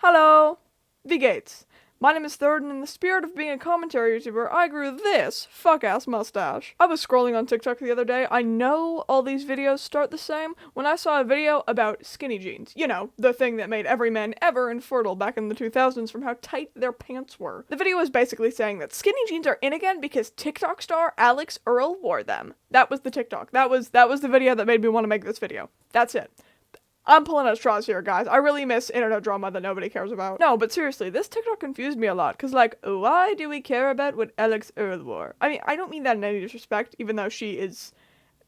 Hello! Wie geht's? My name is Third, and in the spirit of being a commentary YouTuber, I grew this fuck-ass mustache. I was scrolling on TikTok the other day. I know all these videos start the same when I saw a video about skinny jeans. You know, the thing that made every man ever infertile back in the 2000s from how tight their pants were. The video was basically saying that skinny jeans are in again because TikTok star Alex Earl wore them. That was the TikTok. That was the video that made me want to make this video. That's it. I'm pulling at straws here, guys. I really miss internet drama that nobody cares about. No, but seriously, this TikTok confused me a lot, cause like, why do we care about what Alex Earl wore? I mean, I don't mean that in any disrespect, even though she is,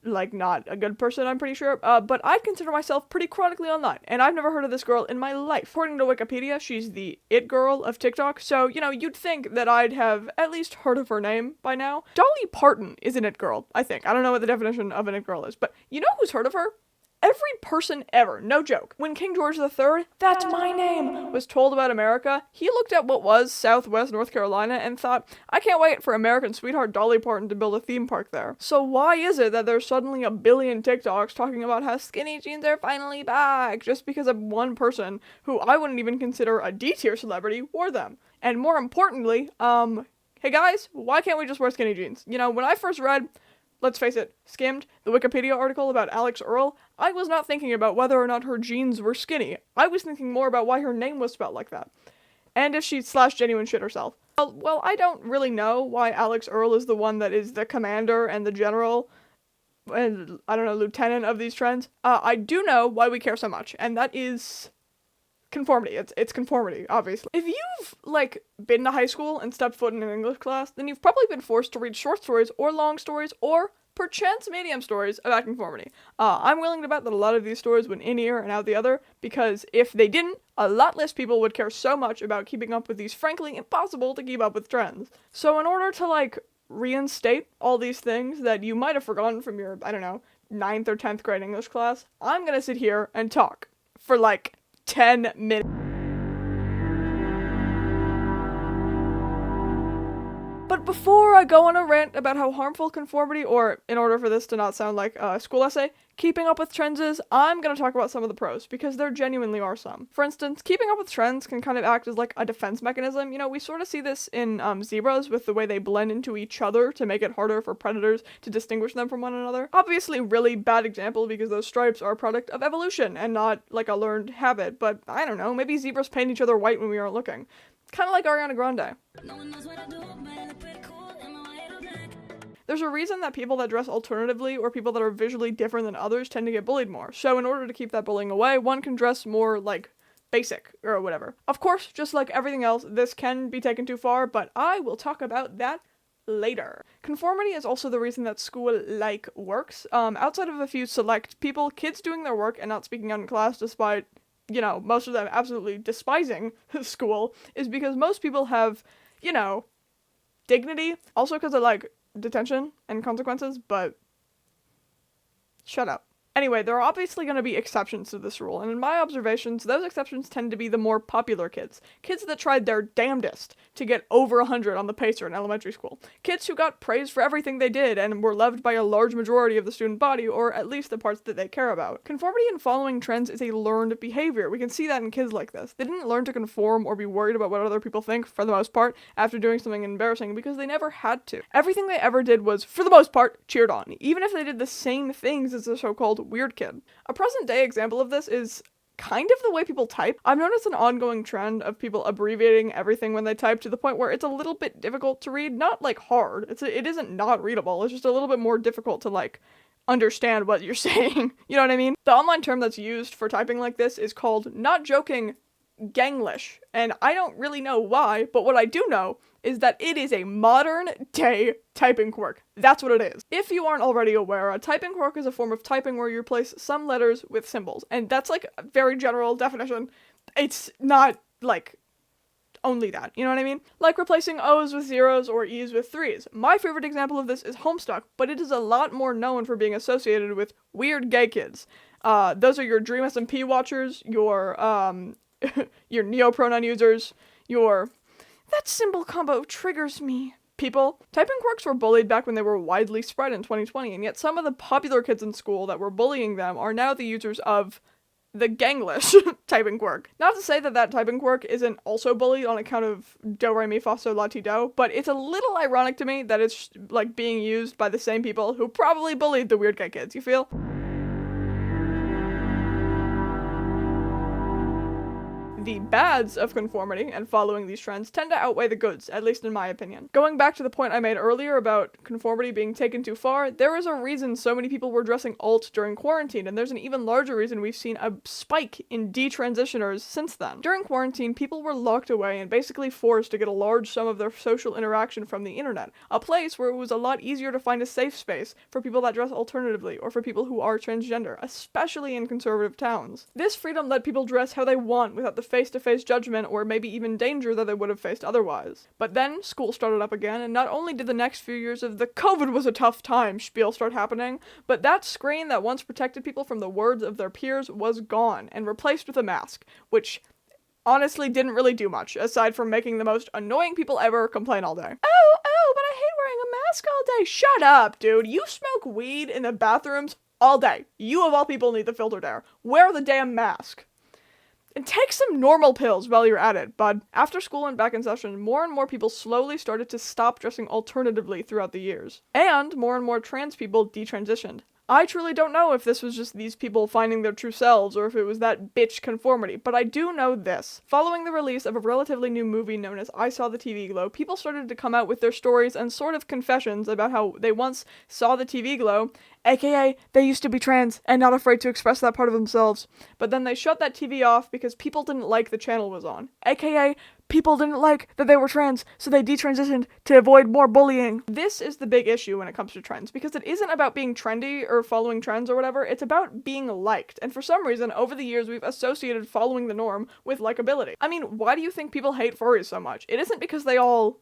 like, not a good person, I'm pretty sure, but I consider myself pretty chronically online, and I've never heard of this girl in my life. According to Wikipedia, she's the it girl of TikTok, so, you know, you'd think that I'd have at least heard of her name by now. Dolly Parton is an it girl, I think. I don't know what the definition of an it girl is, but you know who's heard of her? Every person ever, no joke. When King George III, that's my name, was told about America, he looked at what was Southwest North Carolina and thought, I can't wait for American sweetheart Dolly Parton to build a theme park there. So why is it that there's suddenly a billion TikToks talking about how skinny jeans are finally back just because of one person who I wouldn't even consider a D-tier celebrity wore them? And more importantly, hey guys, why can't we just wear skinny jeans? You know, when I first read, let's face it, skimmed the Wikipedia article about Alex Earl, I was not thinking about whether or not her jeans were skinny. I was thinking more about why her name was spelled like that. And if she genuine shit herself. Well, I don't really know why Alex Earl is the one that is the commander and the general and, I don't know, lieutenant of these trends. I do know why we care so much, and that is conformity. It's conformity, obviously. If you've, like, been to high school and stepped foot in an English class, then you've probably been forced to read short stories or long stories or perchance medium stories about conformity. I'm willing to bet that a lot of these stories went in ear and out the other, because if they didn't, a lot less people would care so much about keeping up with these frankly impossible to keep up with trends. So in order to, like, reinstate all these things that you might have forgotten from your, I don't know, 9th or 10th grade English class, I'm gonna sit here and talk for, like, 10 minutes. But before I go on a rant about how harmful conformity, or in order for this to not sound like a school essay, keeping up with trends is, I'm gonna talk about some of the pros, because there genuinely are some. For instance, keeping up with trends can kind of act as like a defense mechanism. You know, we sort of see this in zebras with the way they blend into each other to make it harder for predators to distinguish them from one another. Obviously, really bad example because those stripes are a product of evolution and not like a learned habit, but I don't know, maybe zebras paint each other white when we aren't looking. Kind of like Ariana Grande. There's a reason that people that dress alternatively or people that are visually different than others tend to get bullied more. So in order to keep that bullying away, one can dress more, like, basic or whatever. Of course, just like everything else, this can be taken too far, but I will talk about that later. Conformity is also the reason that school, like, works. Outside of a few select people, kids doing their work and not speaking out in class despite, you know, most of them absolutely despising school, is because most people have, you know, dignity. Also because of, like, detention and consequences, but shut up. Anyway, there are obviously going to be exceptions to this rule, and in my observations, those exceptions tend to be the more popular kids. Kids that tried their damnedest to get over 100 on the pacer in elementary school. Kids who got praised for everything they did and were loved by a large majority of the student body, or at least the parts that they care about. Conformity in following trends is a learned behavior. We can see that in kids like this. They didn't learn to conform or be worried about what other people think, for the most part, after doing something embarrassing, because they never had to. Everything they ever did was, for the most part, cheered on, even if they did the same things as the so-called weird kid. A present-day example of this is kind of the way people type. I've noticed an ongoing trend of people abbreviating everything when they type to the point where it's a little bit difficult to read. Not, like, hard. It isn't not readable. It's just a little bit more difficult to, like, understand what you're saying. You know what I mean? The online term that's used for typing like this is called, not joking, Ganglish. And I don't really know why, but what I do know is that it is a modern day typing quirk. That's what it is. If you aren't already aware, a typing quirk is a form of typing where you replace some letters with symbols. And that's like a very general definition. It's not like only that, you know what I mean? Like replacing O's with zeros or E's with threes. My favorite example of this is Homestuck, but it is a lot more known for being associated with weird gay kids. Those are your Dream SMP watchers, your your neo-pronoun users, your that symbol combo triggers me people. Typing quirks were bullied back when they were widely spread in 2020, and yet some of the popular kids in school that were bullying them are now the users of the ganglish typing quirk. Not to say that that typing quirk isn't also bullied on account of do, re, mi, fa, sol, la, ti, do, but it's a little ironic to me that it's, like, being used by the same people who probably bullied the weird gay kids, you feel? The bads of conformity and following these trends tend to outweigh the goods, at least in my opinion. Going back to the point I made earlier about conformity being taken too far, there is a reason so many people were dressing alt during quarantine, and there's an even larger reason we've seen a spike in detransitioners since then. During quarantine, people were locked away and basically forced to get a large sum of their social interaction from the internet, a place where it was a lot easier to find a safe space for people that dress alternatively or for people who are transgender, especially in conservative towns. This freedom let people dress how they want without the face-to-face judgment or maybe even danger that they would have faced otherwise. But then, school started up again, and not only did the next few years of the COVID was a tough time spiel start happening, but that screen that once protected people from the words of their peers was gone and replaced with a mask, which honestly didn't really do much, aside from making the most annoying people ever complain all day. Oh, but I hate wearing a mask all day. Shut up, dude. You smoke weed in the bathrooms all day. You of all people need the filtered air. Wear the damn mask. And take some normal pills while you're at it, bud. After school and back in session, more and more people slowly started to stop dressing alternatively throughout the years. And more trans people detransitioned. I truly don't know if this was just these people finding their true selves or if it was that bitch conformity, but I do know this. Following the release of a relatively new movie known as I Saw the TV Glow, people started to come out with their stories and sort of confessions about how they once saw the TV glow, aka they used to be trans and not afraid to express that part of themselves, but then they shut that TV off because people didn't like the channel was on, aka people didn't like that they were trans, so they detransitioned to avoid more bullying. This is the big issue when it comes to trends, because it isn't about being trendy or following trends or whatever, it's about being liked. And for some reason, over the years, we've associated following the norm with likability. I mean, why do you think people hate furries so much? It isn't because they all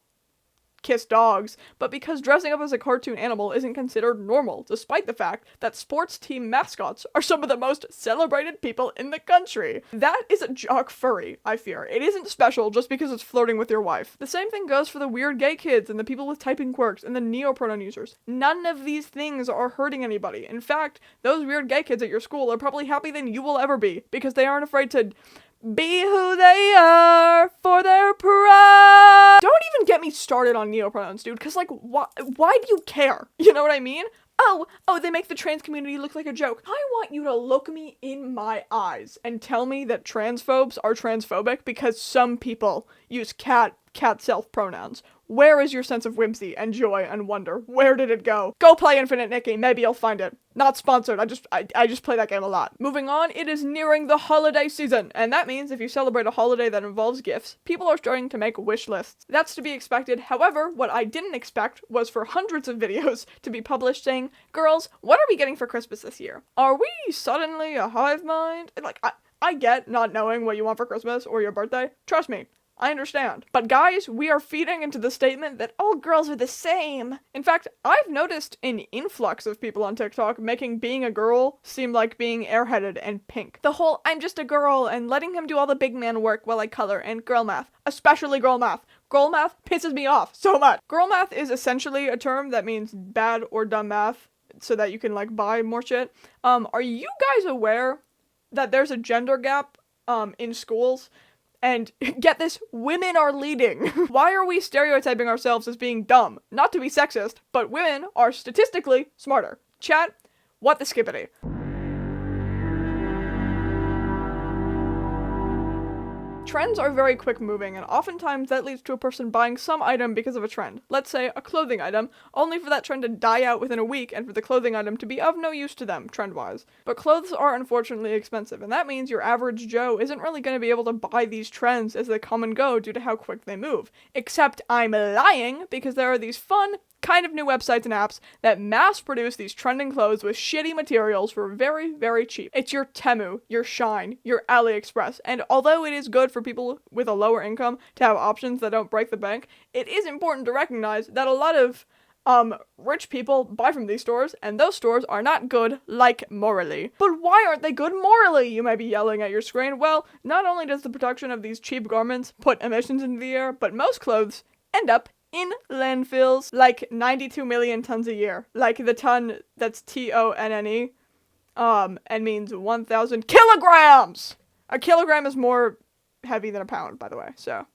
kiss dogs, but because dressing up as a cartoon animal isn't considered normal, despite the fact that sports team mascots are some of the most celebrated people in the country. That is a jock furry, I fear. It isn't special just because it's flirting with your wife. The same thing goes for the weird gay kids and the people with typing quirks and the neopronoun users. None of these things are hurting anybody. In fact, those weird gay kids at your school are probably happier than you will ever be, because they aren't afraid to be who they are for their pride. Don't even get me started on neopronouns, dude, because, like, why do you care? You know what I mean? Oh, they make the trans community look like a joke. I want you to look me in my eyes and tell me that transphobes are transphobic because some people use cat self pronouns. Where is your sense of whimsy and joy and wonder? Where did it go? Go play Infinite Nikki, maybe you'll find it. Not sponsored, I just play that game a lot. Moving on, it is nearing the holiday season, and that means if you celebrate a holiday that involves gifts, people are starting to make wish lists. That's to be expected. However, what I didn't expect was for hundreds of videos to be published saying, girls, what are we getting for Christmas this year? Are we suddenly a hive mind? Like, I get not knowing what you want for Christmas or your birthday. Trust me. I understand. But guys, we are feeding into the statement that all girls are the same. In fact, I've noticed an influx of people on TikTok making being a girl seem like being airheaded and pink. The whole I'm just a girl and letting him do all the big man work while I color and girl math. Especially girl math. Girl math pisses me off so much. Girl math is essentially a term that means bad or dumb math so that you can like buy more shit. Are you guys aware that there's a gender gap in schools? And get this, women are leading. Why are we stereotyping ourselves as being dumb? Not to be sexist, but women are statistically smarter. Chat, what the skippity? Trends are very quick moving, and oftentimes that leads to a person buying some item because of a trend. Let's say a clothing item, only for that trend to die out within a week and for the clothing item to be of no use to them, trend-wise. But clothes are unfortunately expensive, and that means your average Joe isn't really going to be able to buy these trends as they come and go due to how quick they move. Except I'm lying, because there are these fun, kind of new websites and apps that mass produce these trending clothes with shitty materials for very, very cheap. It's your Temu, your Shine, your AliExpress, and although it is good for people with a lower income to have options that don't break the bank, it is important to recognize that a lot of rich people buy from these stores, and those stores are not good, like, morally. But why aren't they good morally, you may be yelling at your screen? Well, not only does the production of these cheap garments put emissions into the air, but most clothes end up in landfills, like 92 million tons a year. Like the ton that's TONNE, and means 1,000 kilograms! A kilogram is more heavy than a pound, by the way, so.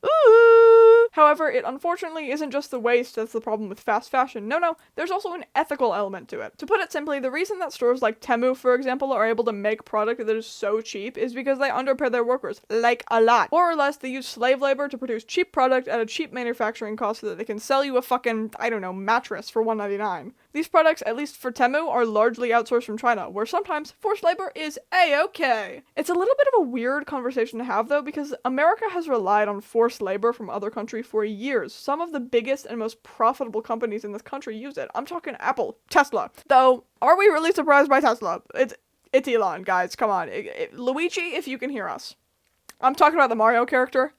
Ooh. However, it unfortunately isn't just the waste that's the problem with fast fashion. No, there's also an ethical element to it. To put it simply, the reason that stores like Temu, for example, are able to make product that is so cheap is because they underpay their workers, like a lot. More or less, they use slave labor to produce cheap product at a cheap manufacturing cost so that they can sell you a fucking, I don't know, mattress for $1.99. These products, at least for Temu, are largely outsourced from China, where sometimes forced labor is a-okay. It's a little bit of a weird conversation to have, though, because America has relied on forced labor from other countries for years. Some of the biggest and most profitable companies in this country use it. I'm talking Apple, Tesla. Though, are we really surprised by Tesla? It's Elon, guys, come on. Luigi, if you can hear us. I'm talking about the Mario character.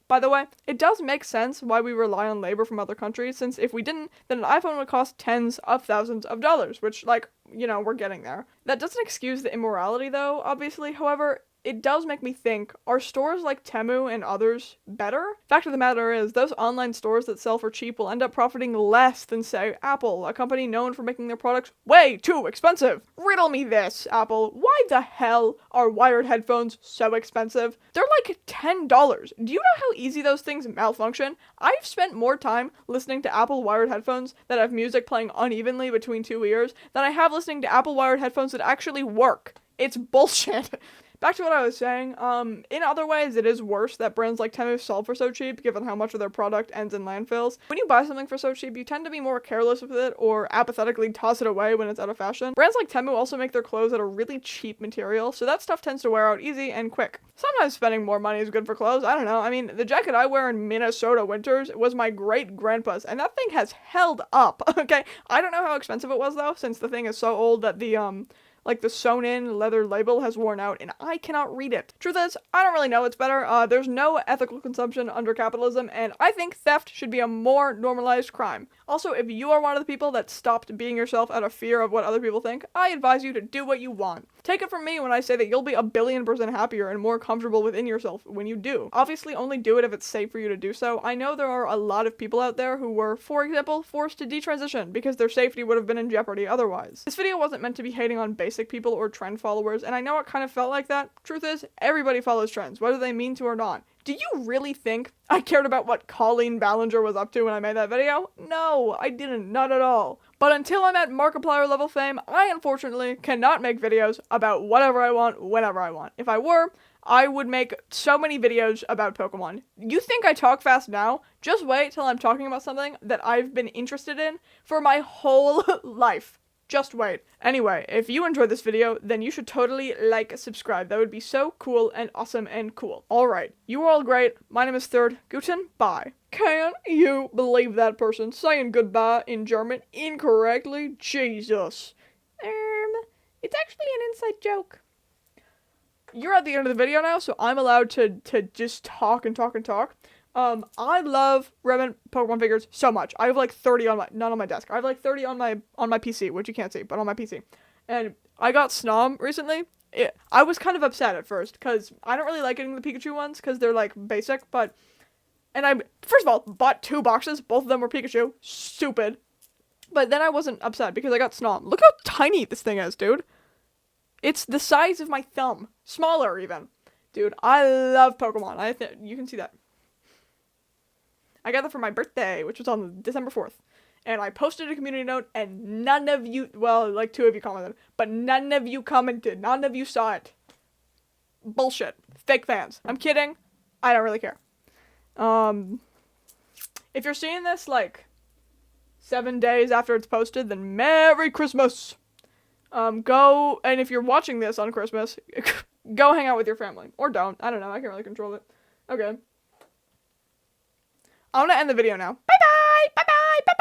By the way, it does make sense why we rely on labor from other countries, since if we didn't, then an iPhone would cost tens of thousands of dollars, which, like, you know, we're getting there. That doesn't excuse the immorality, though, obviously. However, it does make me think, are stores like Temu and others better? Fact of the matter is, those online stores that sell for cheap will end up profiting less than, say, Apple, a company known for making their products way too expensive. Riddle me this, Apple. Why the hell are wired headphones so expensive? They're like $10. Do you know how easy those things malfunction? I've spent more time listening to Apple wired headphones that have music playing unevenly between two ears than I have listening to Apple wired headphones that actually work. It's bullshit. Back to what I was saying, in other ways, it is worse that brands like Temu sell for so cheap, given how much of their product ends in landfills. When you buy something for so cheap, you tend to be more careless with it, or apathetically toss it away when it's out of fashion. Brands like Temu also make their clothes out of really cheap material, so that stuff tends to wear out easy and quick. Sometimes spending more money is good for clothes, I don't know. I mean, the jacket I wear in Minnesota winters was my great-grandpa's, and that thing has held up, okay? I don't know how expensive it was, though, since the thing is so old that the sewn-in leather label has worn out, and I cannot read it. Truth is, I don't really know what's better. There's no ethical consumption under capitalism, and I think theft should be a more normalized crime. Also, if you are one of the people that stopped being yourself out of fear of what other people think, I advise you to do what you want. Take it from me when I say that you'll be 1,000,000,000% happier and more comfortable within yourself when you do. Obviously, only do it if it's safe for you to do so. I know there are a lot of people out there who were, for example, forced to detransition because their safety would have been in jeopardy otherwise. This video wasn't meant to be hating on basic people or trend followers, and I know it kind of felt like that. Truth is, everybody follows trends, whether they mean to or not. Do you really think I cared about what Colleen Ballinger was up to when I made that video? No, I didn't, not at all. But until I'm at Markiplier level fame, I unfortunately cannot make videos about whatever I want, whenever I want. If I were, I would make so many videos about Pokemon. You think I talk fast now? Just wait till I'm talking about something that I've been interested in for my whole life. Just wait. Anyway, if you enjoyed this video, then you should totally subscribe. That would be so cool and awesome and cool. Alright, you are all great. My name is Third. Guten, bye. Can you believe that person saying goodbye in German incorrectly? Jesus. It's actually an inside joke. You're at the end of the video now, so I'm allowed to just talk and talk and talk. I love remnant Pokemon figures so much. I have like 30 on not on my desk. I have like 30 on my PC, which you can't see, but on my PC. And I got Snom recently. I was kind of upset at first, because I don't really like getting the Pikachu ones, because they're like basic, and I, first of all, bought 2 boxes. Both of them were Pikachu. Stupid. But then I wasn't upset, because I got Snom. Look how tiny this thing is, dude. It's the size of my thumb. Smaller, even. Dude, I love Pokemon. You can see that. I got that for my birthday, which was on December 4th. And I posted a community note, and none of you, well, like 2 of you commented, but none of you commented. None of you saw it. Bullshit. Fake fans. I'm kidding. I don't really care. If you're seeing this, 7 days after it's posted, then Merry Christmas! Go, and if you're watching this on Christmas, go hang out with your family. Or don't. I don't know. I can't really control it. Okay. I'm gonna end the video now. Bye-bye! Bye-bye! Bye-bye!